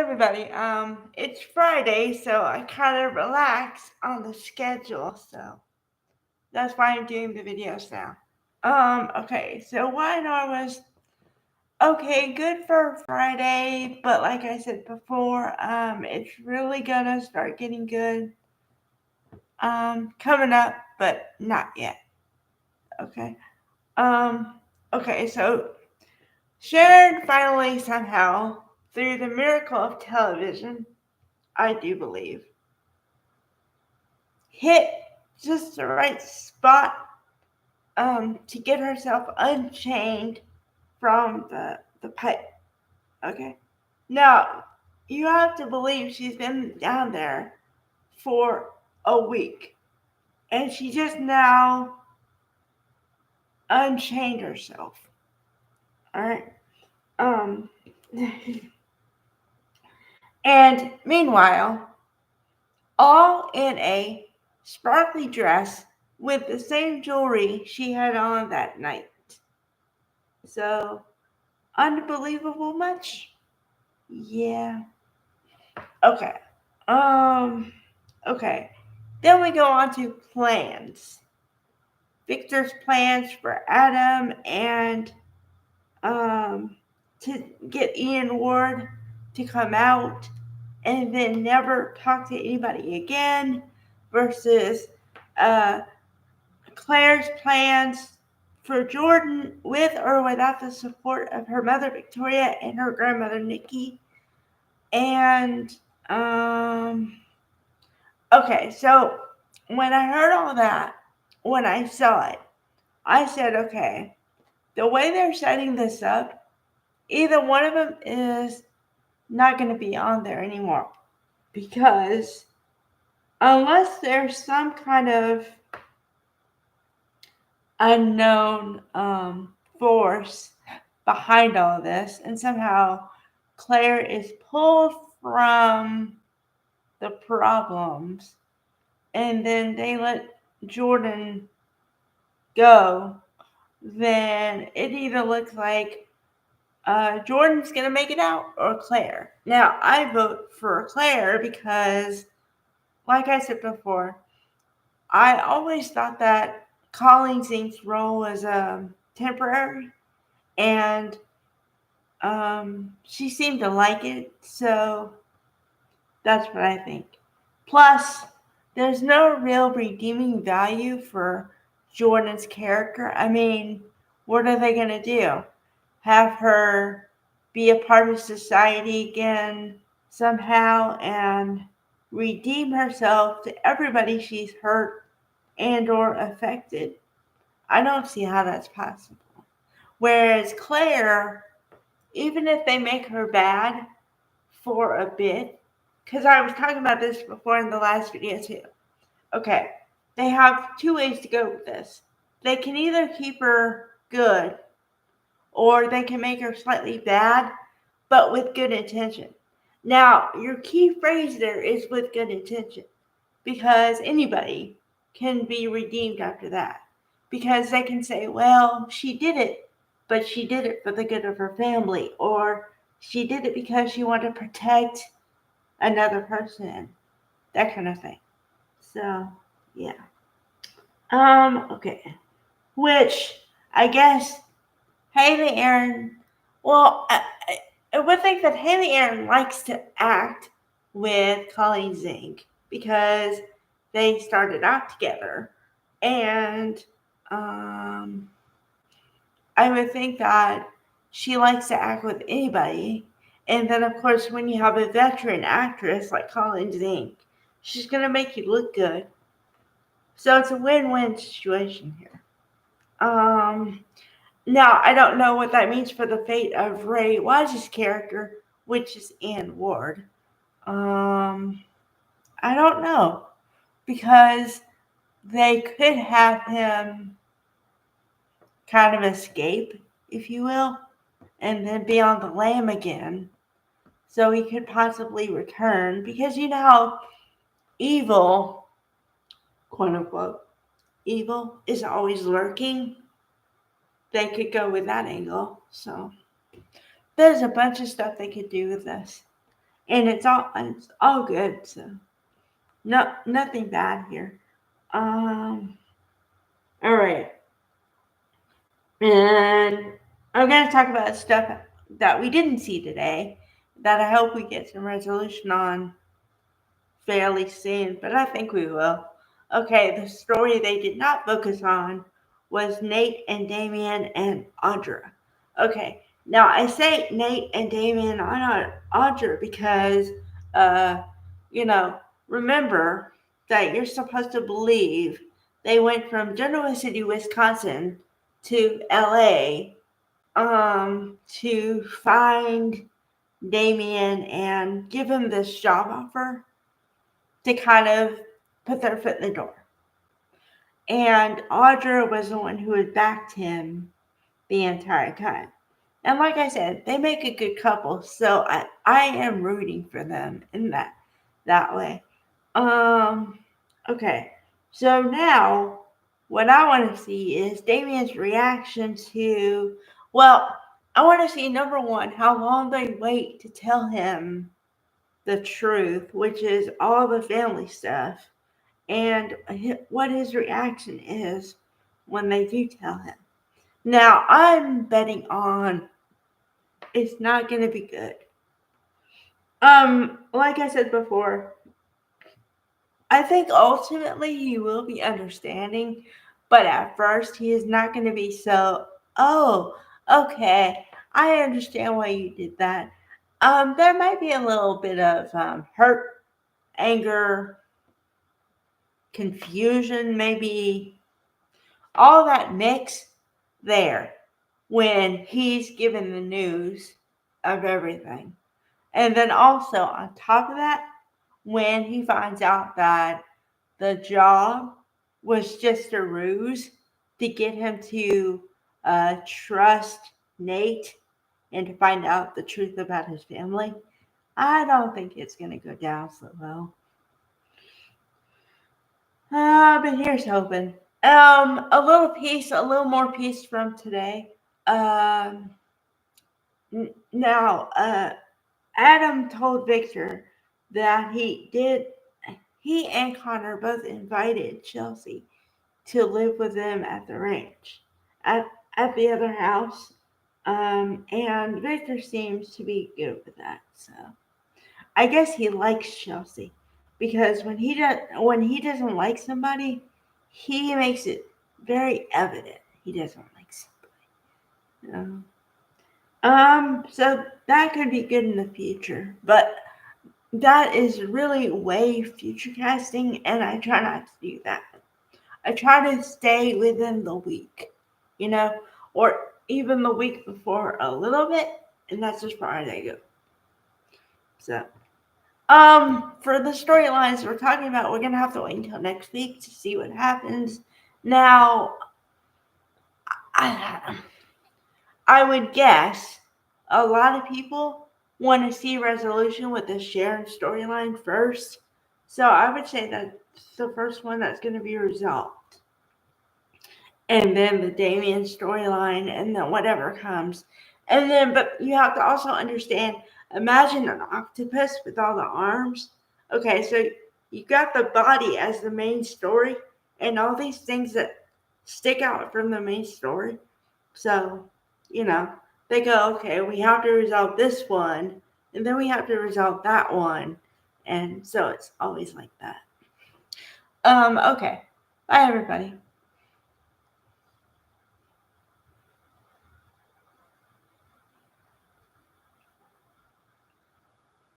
everybody. It's Friday, so I kind of relax on the schedule, so that's why I'm doing the videos now. Okay, so Y&R was okay, good for Friday, but like I said before, it's really gonna start getting good, coming up, but not yet. Okay. Um, okay, so Sharon finally somehow, through the miracle of television, I do believe, hit just the right spot to get herself unchained from the pipe. Okay. Now, you have to believe she's been down there for a week. And she just now unchained herself. Alright. Um and meanwhile, all in a sparkly dress with the same jewelry she had on that night. So, unbelievable much? Yeah. Okay. Um, okay. Then we go on to plans. Victor's plans for Adam and um, to get Ian Ward to come out and then never talk to anybody again versus uh, Claire's plans for Jordan with or without the support of her mother Victoria and her grandmother Nikki. And okay, so when I heard all that, when I saw it, I said, okay, the way they're setting this up, either one of them is not going to be on there anymore. Because unless there's some kind of unknown force behind all this, and somehow Claire is pulled from the problems, and then they let Jordan go, then it either looks like Jordan's gonna make it out or Claire. Now I vote for Claire because, like I said before, I always thought that Colleen Zink's role was temporary, and she seemed to like it, so that's what I think. Plus, there's no real redeeming value for Jordan's character. I mean, what are they going to do? Have her be a part of society again somehow and redeem herself to everybody she's hurt and or affected? I don't see how that's possible. Whereas Claire, even if they make her bad for a bit, because I was talking about this before in the last video too. Okay, they have two ways to go with this. They can either keep her good or they can make her slightly bad, but with good intention. Now, your key phrase there is with good intention, because anybody can be redeemed after that. Because they can say, well, she did it, but she did it for the good of her family, or she did it because she wanted to protect another person, that kind of thing. So, yeah. Okay. Which, I guess, Haley Aaron, well, I would think that Haley Aaron likes to act with Colleen Zink because they started out together. And I would think that she likes to act with anybody. And then, of course, when you have a veteran actress like Colleen Zink, she's going to make you look good. So it's a win-win situation here. Now, I don't know what that means for the fate of Ray Wise' character, which is Ian Ward. I don't know, because they could have him kind of escape, if you will, and then be on the lam again. So he could possibly return, because you know how evil, quote unquote, evil is always lurking. They could go with that angle. So there's a bunch of stuff they could do with this. and it's all good. So nothing bad here. All right, and I'm gonna talk about stuff that we didn't see today that I hope we get some resolution on fairly soon, but I think we will. Okay, the story they did not focus on was Nate and Damien and Audra. Okay, now I say Nate and Damien and Audra because, uh, you know, remember that you're supposed to believe they went from Genoa City, Wisconsin to LA to find Damien and give him this job offer to kind of put their foot in the door. And Audra was the one who had backed him the entire time. And like I said, they make a good couple, so I am rooting for them in that way. Okay. So now what I want to see is Damien's reaction to, well, I want to see number one, how long they wait to tell him the truth, which is all the family stuff, and what his reaction is when they do tell him. Now, I'm betting on it's not going to be good. Like I said before, I think ultimately he will be understanding, but at first he is not going to be so, oh, okay, I understand why you did that. There might be a little bit of hurt, anger, confusion, maybe all that mix there when he's given the news of everything. And then also on top of that, when he finds out that the job was just a ruse to get him to trust Nate and to find out the truth about his family, I don't think it's going to go down so well. But here's hoping. A little more piece from today. Now, Adam told Victor that he and Connor both invited Chelsea to live with them at the ranch, at the other house. And Victor seems to be good with that. So I guess he likes Chelsea because when he doesn't like somebody, he makes it very evident he doesn't like somebody. So that could be good in the future, but that is really way future casting, and I try not to do that. I try to stay within the week, or even the week before a little bit, and that's as far as I go. So, for the storylines we're talking about, we're gonna have to wait until next week to see what happens. Now, I would guess a lot of people want to see resolution with the Sharon storyline first. So I would say that's the first one that's going to be resolved. And then the Damien storyline, and then whatever comes. And then, but you have to also understand, imagine an octopus with all the arms. Okay, so you got the body as the main story, and all these things that stick out from the main story. So, they go, okay, we have to resolve this one, and then we have to resolve that one. And so it's always like that. Okay. Bye, everybody.